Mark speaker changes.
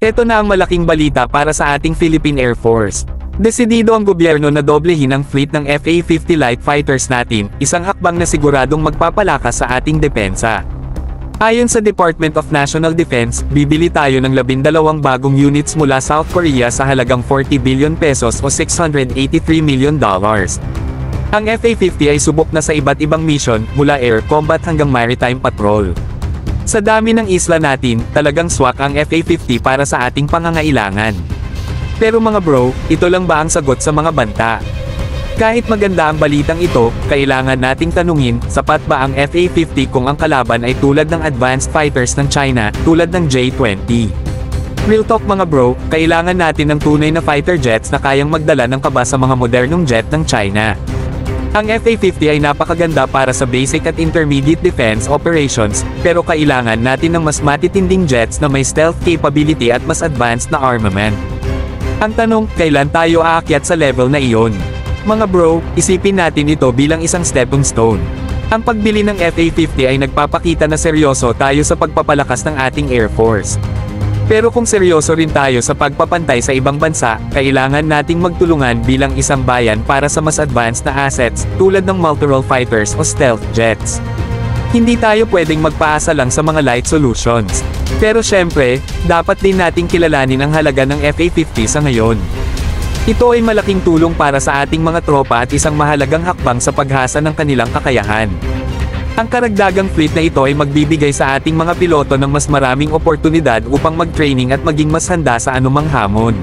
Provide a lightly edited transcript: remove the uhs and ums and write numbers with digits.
Speaker 1: Ito na ang malaking balita para sa ating Philippine Air Force. Desidido ang gobyerno na doblehin ang fleet ng FA-50 light fighters natin, isang hakbang na siguradong magpapalakas sa ating depensa. Ayon sa Department of National Defense, bibili tayo ng 12 bagong units mula South Korea sa halagang 40 billion pesos o $683 million. Ang FA-50 ay subok na sa iba't ibang mission, mula air combat hanggang maritime patrol. Sa dami ng isla natin, talagang swak ang FA-50 para sa ating pangangailangan. Pero mga bro, ito lang ba ang sagot sa mga banta? Kahit maganda ang balitang ito, kailangan nating tanungin, sapat ba ang FA-50 kung ang kalaban ay tulad ng advanced fighters ng China, tulad ng J-20? Real talk mga bro, kailangan natin ng tunay na fighter jets na kayang magdala ng kaba sa mga modernong jet ng China. Ang FA-50 ay napakaganda para sa basic at intermediate defense operations, pero kailangan natin ng mas matitinding jets na may stealth capability at mas advanced na armament. Ang tanong, kailan tayo aakyat sa level na iyon? Mga bro, isipin natin ito bilang isang stepping stone. Ang pagbili ng FA-50 ay nagpapakita na seryoso tayo sa pagpapalakas ng ating Air Force. Pero kung seryoso rin tayo sa pagpapantay sa ibang bansa, kailangan nating magtulungan bilang isang bayan para sa mas advanced na assets, tulad ng multi-role fighters o stealth jets. Hindi tayo pwedeng magpaasa lang sa mga light solutions. Pero syempre, dapat din nating kilalanin ang halaga ng FA-50 sa ngayon. Ito ay malaking tulong para sa ating mga tropa at isang mahalagang hakbang sa paghasa ng kanilang kakayahan. Ang karagdagang fleet na ito ay magbibigay sa ating mga piloto ng mas maraming oportunidad upang mag-training at maging mas handa sa anumang hamon.